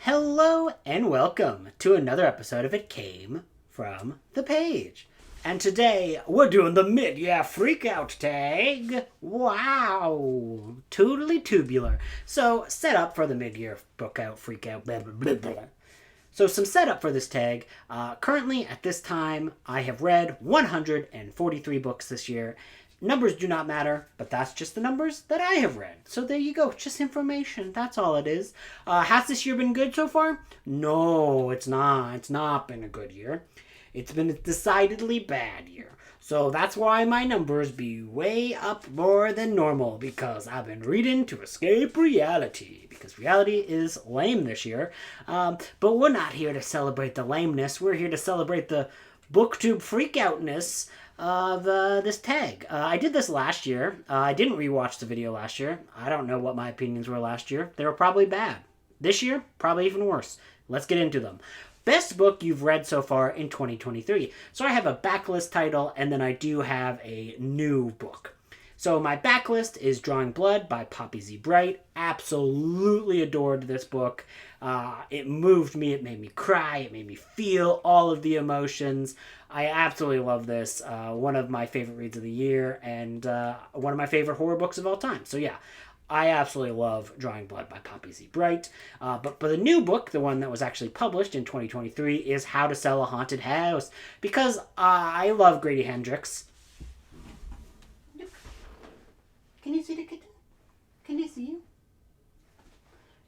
Hello and welcome to another episode of It Came From the Page. And today we're doing the mid-year freakout tag. Wow. Totally tubular. So set up for the mid-year bookout, freakout, blah, blah, blah, blah. So some setup for this tag. Currently at this time I have read 143 books this year. Numbers do not matter, but that's just the numbers that I have read. So there you go, just information, that's all it is. Has this year been good so far? No, it's not. It's not been a good year. It's been a decidedly bad year. So that's why my numbers be way up more than normal, because I've been reading to escape reality, because reality is lame this year. But we're not here to celebrate the lameness, we're here to celebrate the booktube freakoutness of this tag. I did this last year. I didn't rewatch the video last year. I don't know what my opinions were last year. They were probably bad. This year, probably even worse. Let's get into them. Best book you've read so far in 2023. So I have a backlist title, and then I do have a new book. So my backlist is Drawing Blood by Poppy Z. Bright. Absolutely adored this book. It moved me. It made me cry. It made me feel all of the emotions. I absolutely love this. One of my favorite reads of the year, and one of my favorite horror books of all time. So yeah, I absolutely love Drawing Blood by Poppy Z. Bright. But the new book, the one that was actually published in 2023, is How to Sell a Haunted House. Because I love Grady Hendrix. Can you see the kitten? Can they see you?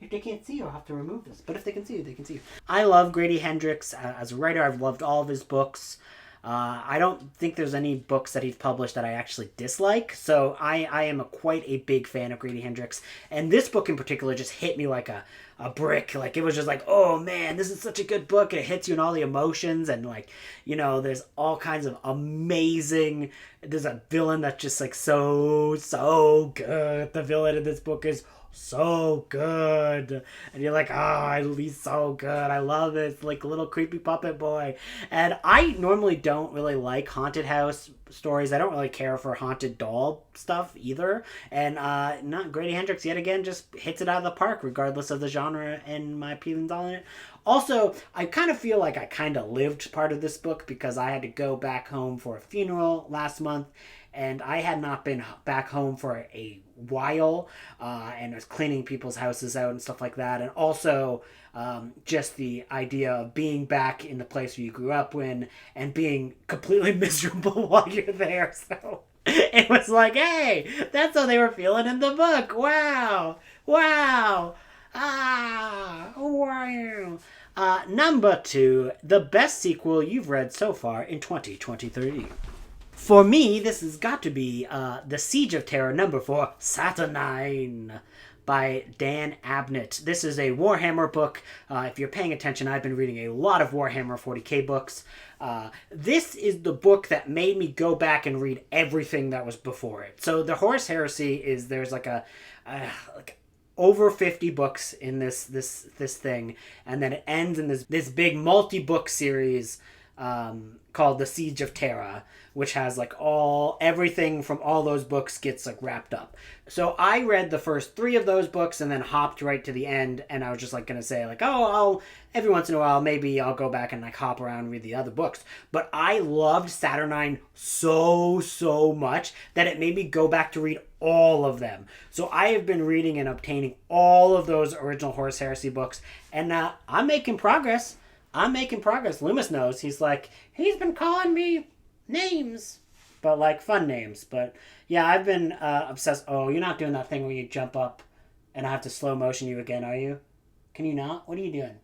If they can't see you, I'll have to remove this. But if they can see you, they can see you. I love Grady Hendrix as a writer. I've loved all of his books. I don't think there's any books that he's published that I actually dislike. So I am quite a big fan of Grady Hendrix. And this book in particular just hit me like a brick. Like, it was just like, oh man, this is such a good book. It hits you in all the emotions. And like, you know, there's all kinds of amazing... There's a villain that's just like so good. The villain in this book is so good, and you're like, he's so good. I love it. It's like a little creepy puppet boy. And I normally don't really like haunted house stories. I don't really care for haunted doll stuff either. And not Grady Hendrix yet again just hits it out of the park, regardless of the genre and my opinions on it. Also, I kind of feel like I kind of lived part of this book because I had to go back home for a funeral last month, and I had not been back home for a while, and I was cleaning people's houses out and stuff like that. And also, just the idea of being back in the place where you grew up in and being completely miserable while you're there. So it was like, hey, that's how they were feeling in the book. Wow. Wow. Wow. Number 2, the best sequel you've read so far in 2023. For me, this has got to be The Siege of Terror number 4, Saturnine, by Dan Abnett. This is a Warhammer book. If you're paying attention, I've been reading a lot of Warhammer 40k books. This is the book that made me go back and read everything that was before it. So the Horus Heresy is, there's like over 50 books in this thing, and then it ends in this big multi-book series called The Siege of Terra, which has like everything from all those books gets like wrapped up. So I read the first 3 of those books and then hopped right to the end, and I was just like gonna say like, I'll every once in a while maybe I'll go back and like hop around and read the other books. But I loved Saturnine so much that it made me go back to read all of them. So I have been reading and obtaining all of those original Horus Heresy books, and I'm making progress. Loomis knows. He's been calling me names, but like fun names. But yeah, I've been obsessed. Oh, you're not doing that thing where you jump up and I have to slow motion you again, are you? Can you not? What are you doing?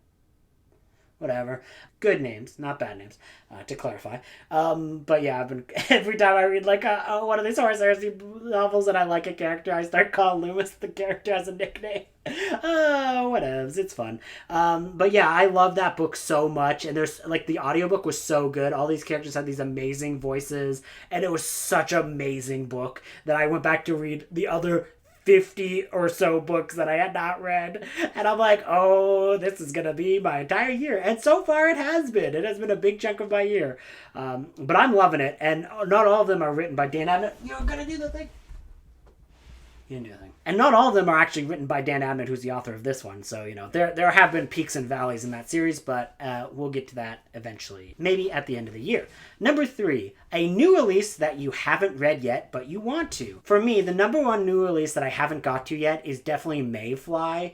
Whatever. Good names, not bad names, to clarify. But yeah, I've been, every time I read like one of these Horus Heresy novels and I like a character, I start calling Loomis the character as a nickname. Whatevs, it's fun. But yeah, I love that book so much, and there's like the audiobook was so good. All these characters had these amazing voices, and it was such an amazing book that I went back to read the other 50 or so books that I had not read, and I'm like, oh, this is gonna be my entire year. And so far it has been a big chunk of my year. But I'm loving it, and not all of them are written by Dan Abnett. You're gonna do the thing. You didn't do the thing. And not all of them are actually written by Dan Abnett, who's the author of this one. So, there have been peaks and valleys in that series, but we'll get to that eventually. Maybe at the end of the year. Number 3, a new release that you haven't read yet, but you want to. For me, the number one new release that I haven't got to yet is definitely Mayfly.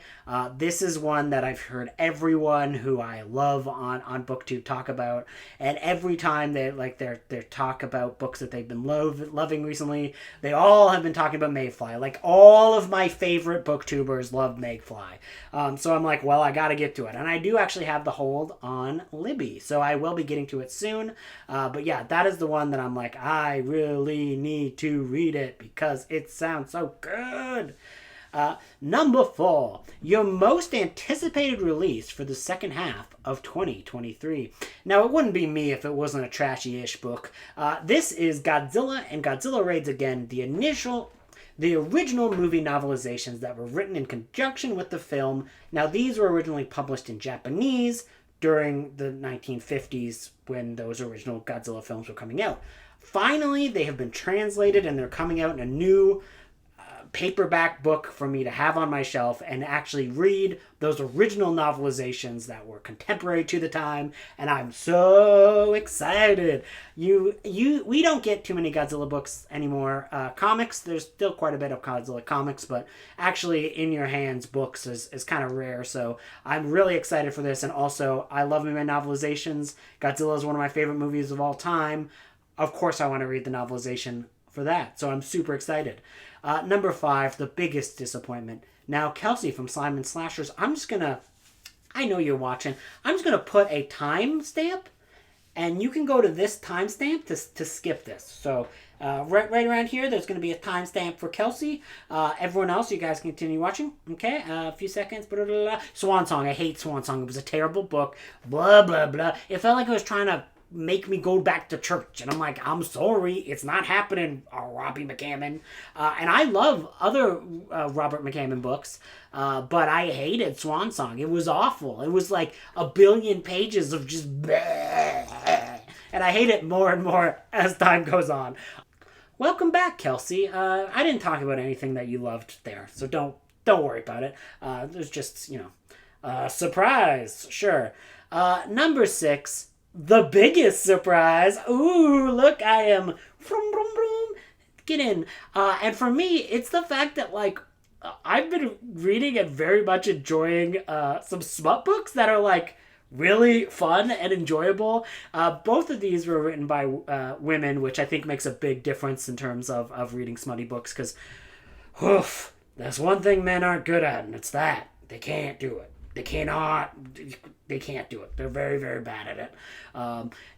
This is one that I've heard everyone who I love on BookTube talk about. And every time they talk about books that they've been loving recently, they all have been talking about Mayfly. Like, all of my favorite booktubers love Mayfly. So I'm like, well, I gotta get to it. And I do actually have the hold on Libby, so I will be getting to it soon. But yeah, that is the one that I'm like, I really need to read it because it sounds so good. Number 4, your most anticipated release for the second half of 2023. Now, it wouldn't be me if it wasn't a trashy-ish book. This is Godzilla and Godzilla Raids Again, the original movie novelizations that were written in conjunction with the film. Now, these were originally published in Japanese during the 1950s when those original Godzilla films were coming out. Finally, they have been translated and they're coming out in a new paperback book for me to have on my shelf and actually read those original novelizations that were contemporary to the time, and I'm so excited. We don't get too many Godzilla books anymore. Comics, there's still quite a bit of Godzilla comics, but actually in your hands books is kind of rare, so I'm really excited for this. And also, I love my novelizations. Godzilla is one of my favorite movies of all time. Of course I want to read the novelization for that, so I'm super excited. Number 5, the biggest disappointment. Now, Kelsey from Slime and Slashers, I know you're watching, I'm just going to put a timestamp, and you can go to this timestamp to skip this. So, right around here, there's going to be a timestamp for Kelsey. Everyone else, you guys continue watching. Okay, a few seconds. Blah, blah, blah. Swan Song, I hate Swan Song. It was a terrible book. Blah, blah, blah. It felt like it was trying to make me go back to church, and I'm like, I'm sorry, it's not happening, Robbie McCammon. And I love other Robert McCammon books, but I hated Swan Song. It was awful. It was like a billion pages of just bleh, and I hate it more and more as time goes on. Welcome back, Kelsey. I didn't talk about anything that you loved there, so don't worry about it. There's just, surprise, sure. Number 6, the biggest surprise. Ooh, look, I am vroom, vroom, vroom. Get in. And for me, it's the fact that, I've been reading and very much enjoying some smut books that are, really fun and enjoyable. Both of these were written by women, which I think makes a big difference in terms of reading smutty books, because, that's one thing men aren't good at, and it's that. They can't do it. They can't do it. They're very, very bad at it.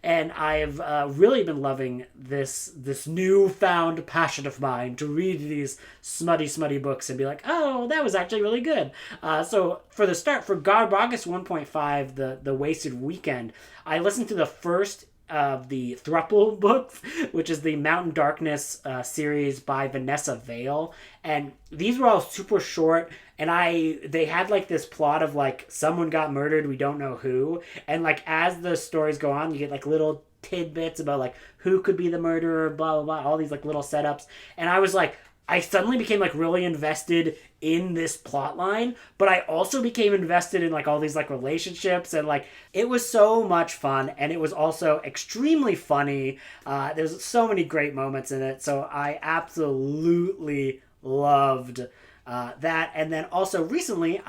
And I've really been loving this newfound passion of mine to read these smutty books and be like, oh, that was actually really good. So for the start, for August 1.5, the Wasted Weekend, I listened to the first of the Thruple books, which is the Mountain Darkness series by Vanessa Vale, and these were all super short, and they had this plot of someone got murdered, we don't know who, and as the stories go on, you get little tidbits about who could be the murderer, blah blah blah, all these little setups, and I suddenly became really invested in this plot line, but I also became invested in all these relationships, and it was so much fun, and it was also extremely funny. There's so many great moments in it, so I absolutely loved that. And then also recently,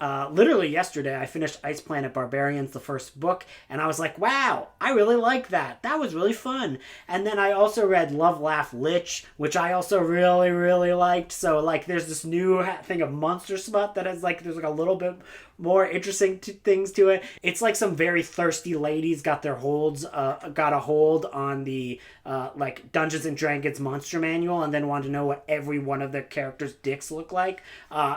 literally yesterday, I finished Ice Planet Barbarians, the first book, and I was like, wow, I really like that. That was really fun. And then I also read Love, Laugh, Lich, which I also really, really liked. So there's this new thing of monster smut that has there's a little bit more interesting things to it. It's some very thirsty ladies got a hold on the Dungeons and Dragons monster manual, and then wanted to know what every one of their characters' dicks look like.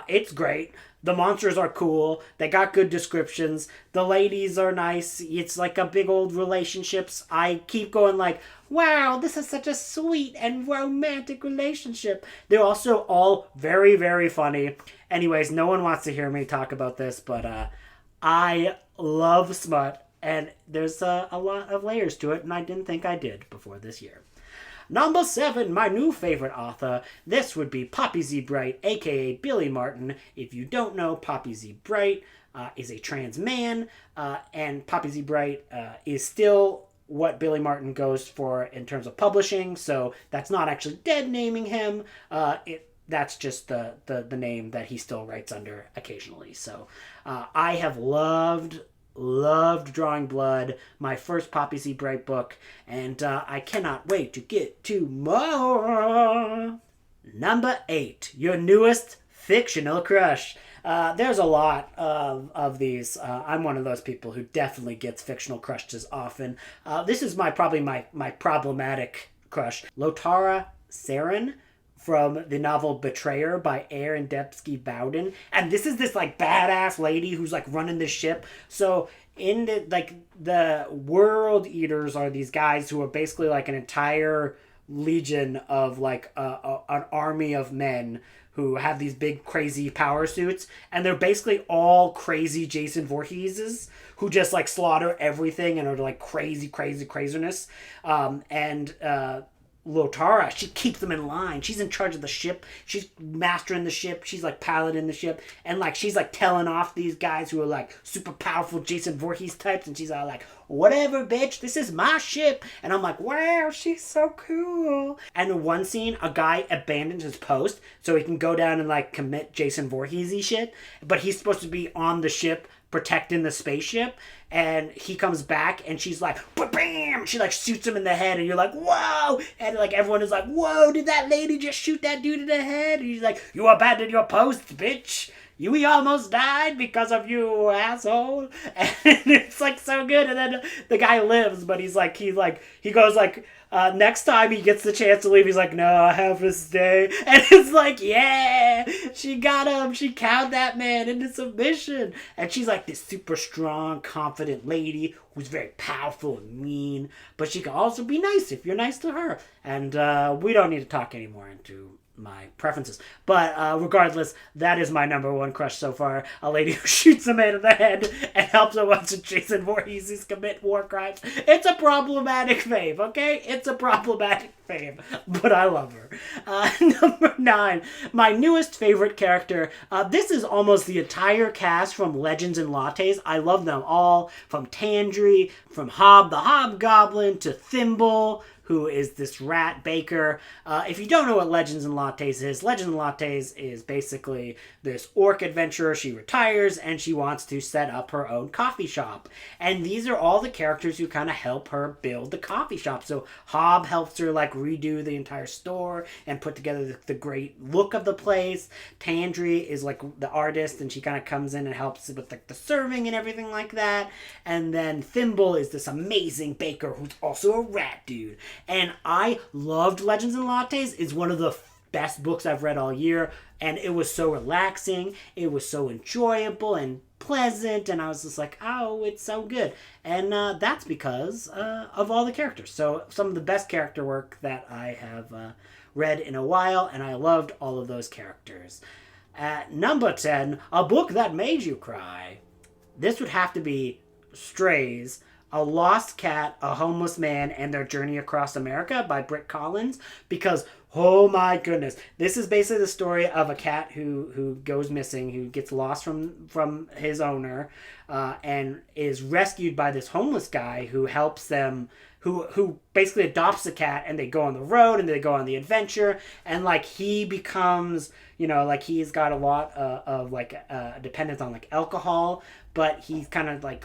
It's great. The monsters are cool. They got good descriptions. The ladies are nice. It's a big old relationships. I keep going wow, this is such a sweet and romantic relationship. They're also all very, very funny. Anyways, no one wants to hear me talk about this, but I love smut, and there's a lot of layers to it, and I didn't think I did before this year. Number 7, my new favorite author. This would be Poppy Z. Bright, aka Billy Martin. If you don't know, Poppy Z. Bright is a trans man, and Poppy Z. Bright is still what Billy Martin goes for in terms of publishing, so that's not actually dead naming him. That's just the name that he still writes under occasionally. So I have loved Drawing Blood, my first Poppy Z. Bright book, and I cannot wait to get to more. Number 8, your newest Fictional Crush. There's a lot of these. I'm one of those people who definitely gets fictional crushes often. This is probably my problematic crush. Lotara Saren from the novel Betrayer by Aaron Dembski Bowden. And this is this like badass lady who's like running the ship. So in the World Eaters are these guys who are basically like an entire legion of like an army of men who have these big crazy power suits, and they're basically all crazy Jason Voorheeses who just like slaughter everything and are like craziness. Lotara, she keeps them in line. She's in charge of the ship. She's mastering the ship. She's like piloting the ship. And like she's like telling off these guys who are like super powerful Jason Voorhees types. And she's all like, whatever, bitch, this is my ship. And I'm like, wow, she's so cool. And in one scene, a guy abandons his post so he can go down and like commit Jason Voorhees-y shit. But he's supposed to be on the ship protecting the spaceship, and he comes back and she's like, bam! She like shoots him in the head, and you're like, whoa! And like everyone is like, whoa, did that lady just shoot that dude in the head? And he's like, you abandoned your post, bitch! We almost died because of you, asshole. And it's like so good. And then the guy lives, but he goes like, next time he gets the chance to leave, he's like, no, I have to stay. And it's like, yeah, she got him. She cowed that man into submission. And she's like this super strong, confident lady who's very powerful and mean, but she can also be nice if you're nice to her. And we don't need to talk anymore into my preferences, but regardless, that is my number one crush so far. A lady who shoots a man in the head and helps a bunch of Jason Voorhees commit war crimes. It's a problematic fave, okay? It's a problematic fave, but I love her. Number 9, my newest favorite character. This is almost the entire cast from Legends and Lattes. I love them all, from Tandry, from Hob the Hobgoblin, to Thimble, who is this rat baker. If you don't know what Legends and Lattes is, Legends and Lattes is basically this orc adventurer. She retires and she wants to set up her own coffee shop. And these are all the characters who kind of help her build the coffee shop. So Hob helps her like redo the entire store and put together the great look of the place. Tandry is like the artist, and she kind of comes in and helps with like the serving and everything like that. And then Thimble is this amazing baker who's also a rat dude. And I loved Legends and Lattes. It's one of the best books I've read all year. And it was so relaxing. It was so enjoyable and pleasant. And I was just like, oh, it's so good. And that's because of all the characters. So some of the best character work that I have read in a while. And I loved all of those characters. At number 10, a book that made you cry. This would have to be Strays, A Lost Cat, a Homeless Man, and Their Journey Across America by Britt Collins, because, oh my goodness, this is basically the story of a cat who goes missing, who gets lost from his owner, and is rescued by this homeless guy who helps them, who basically adopts the cat, and they go on the road, and they go on the adventure, and, like, he becomes, like, he's got a lot of, dependence on, like, alcohol, but he kind of, like,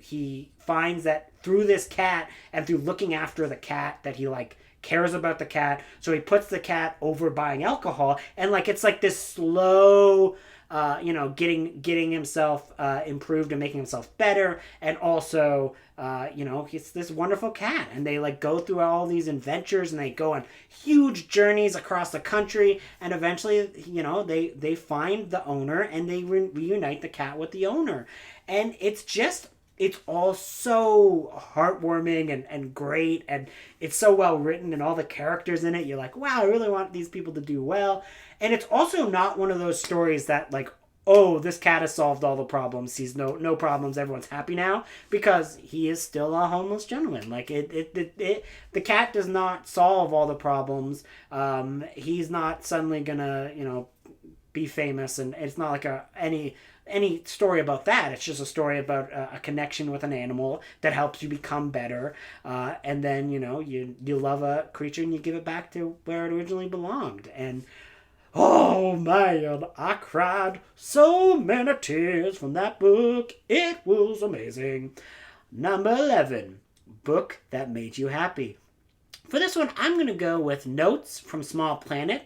he finds that through this cat, and through looking after the cat, that he, like, cares about the cat, so he puts the cat over buying alcohol, and, like, it's, like, this slow, getting himself improved and making himself better, and also, it's this wonderful cat, and they, like, go through all these adventures, and they go on huge journeys across the country, and eventually, they find the owner, and they reunite the cat with the owner, and it's all so heartwarming and great, and it's so well written, and all the characters in it, you're like, wow, I really want these people to do well. And it's also not one of those stories that, like, oh, this cat has solved all the problems. He's no problems. Everyone's happy now, because he is still a homeless gentleman. Like the cat does not solve all the problems. He's not suddenly gonna be famous, and it's not like any story about that. It's just a story about a connection with an animal that helps you become better, and then you love a creature and you give it back to where it originally belonged. And oh man, I cried so many tears from that book. It was amazing. Number 11, book that made you happy. For this one, I'm going to go with Notes from Small Planet,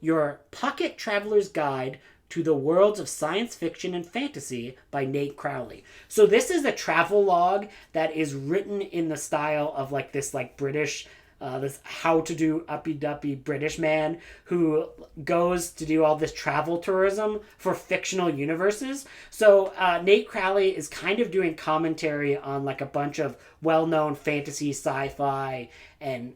your pocket traveler's guide to the worlds of science fiction and fantasy by Nate Crowley. So this is a travel log that is written in the style of like this like British this how-to-do uppy-duppy British man who goes to do all this travel tourism for fictional universes. So Nate Crowley is kind of doing commentary on like a bunch of well-known fantasy, sci-fi, and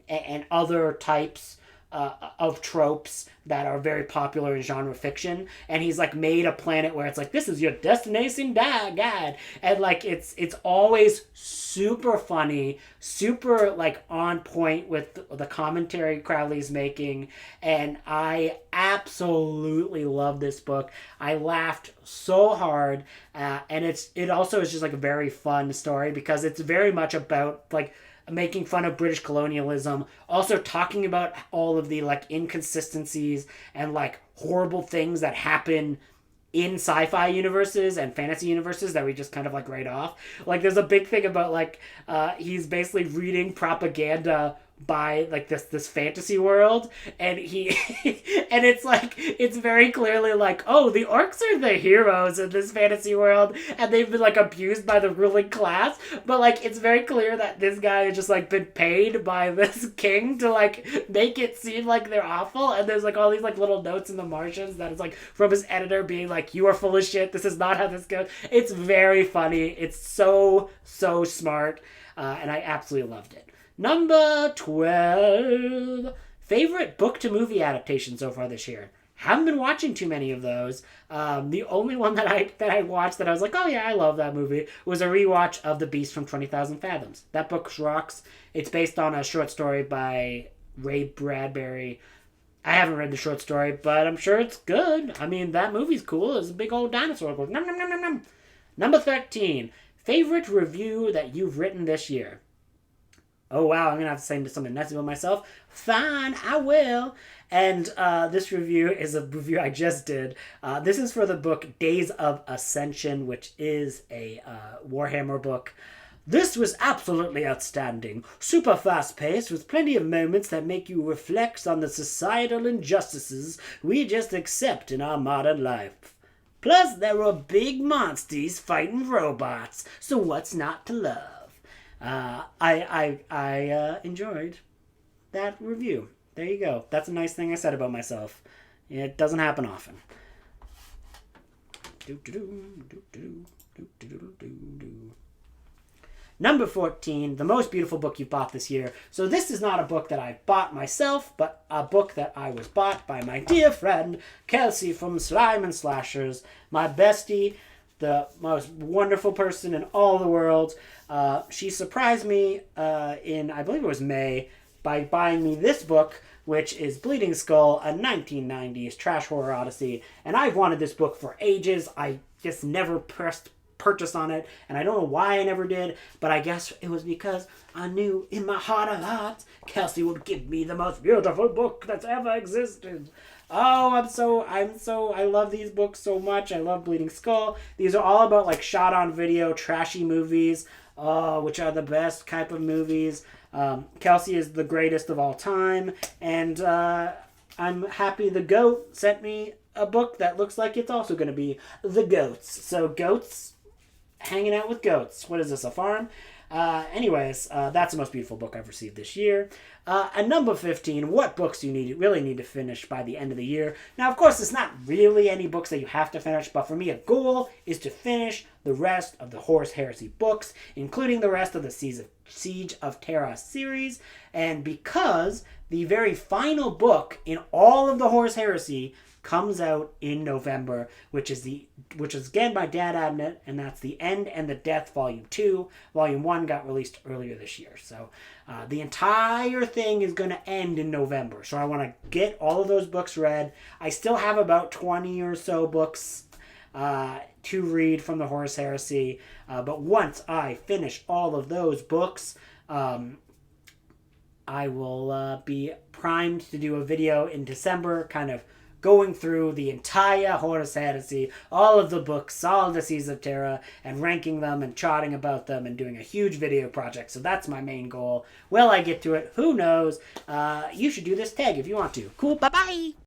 other types of tropes that are very popular in genre fiction, and he's like made a planet where it's like, this is your destination guide, and like it's always super funny, super like on point with the commentary Crowley's making, and I absolutely love this book. I laughed so hard, and it also is just like a very fun story because it's very much about like making fun of British colonialism, also talking about all of the like inconsistencies and like horrible things that happen in sci-fi universes and fantasy universes that we just kind of like write off. Like there's a big thing about like he's basically reading propaganda by like this fantasy world, and he and it's like it's very clearly like, oh, the orcs are the heroes in this fantasy world and they've been like abused by the ruling class, but like it's very clear that this guy has just like been paid by this king to like make it seem like they're awful, and there's like all these like little notes in the margins that is like from his editor being like, you are full of shit, this is not how this goes. It's very funny, it's so smart, and I absolutely loved it. Number 12, favorite book to movie adaptation so far this year. Haven't been watching too many of those. The only one that I watched that I was like, oh yeah, I love that movie, was a rewatch of The Beast from 20,000 Fathoms. That book rocks. It's based on a short story by Ray Bradbury. I haven't read the short story, but I'm sure it's good. I mean, that movie's cool. It's a big old dinosaur. Goes, nom, nom, nom, nom, nom. Number 13, favorite review that you've written this year. Oh, wow, I'm going to have to say something nice about myself. Fine, I will. And this review is a review I just did. This is for the book Days of Ascension, which is a Warhammer book. This was absolutely outstanding. Super fast-paced, with plenty of moments that make you reflect on the societal injustices we just accept in our modern life. Plus, there were big monsters fighting robots, so what's not to love? I enjoyed that review. There you go. That's a nice thing I said about myself. It doesn't happen often. Number 14, the most beautiful book you've bought this year. So this is not a book that I bought myself, but a book that I was bought by my dear friend, Kelsey from Slime and Slashers, my bestie, the most wonderful person in all the world. She surprised me in, I believe it was May, by buying me this book, which is Bleeding Skull, a 1990s trash horror odyssey. And I've wanted this book for ages. I just never pressed purchase on it, and I don't know why I never did, but I guess it was because I knew in my heart of hearts Kelsey would give me the most beautiful book that's ever existed. Oh, I love these books so much. I love Bleeding Skull. These are all about like shot on video trashy movies, which are the best type of movies. Kelsey is the greatest of all time, and I'm happy the goat sent me a book that looks like it's also going to be the goats. So goats, hanging out with goats. What is this, a farm? Anyways, that's the most beautiful book I've received this year. And number 15, what books do you really need to finish by the end of the year? Now, of course, it's not really any books that you have to finish, but for me, a goal is to finish the rest of the Horus Heresy books, including the rest of the Siege of Terra series. And because the very final book in all of the Horus Heresy comes out in November, which is again by Dan Abnett, and that's The End and the Death Volume 2. Volume 1 got released earlier this year. So the entire thing is going to end in November. So I want to get all of those books read. I still have about 20 or so books to read from the Horus Heresy. But once I finish all of those books, I will be primed to do a video in December, kind of going through the entire Horus Heresy, all of the books, all of the Seas of Terra, and ranking them and chatting about them and doing a huge video project. So that's my main goal. Will I get to it? Who knows? You should do this tag if you want to. Cool, bye-bye!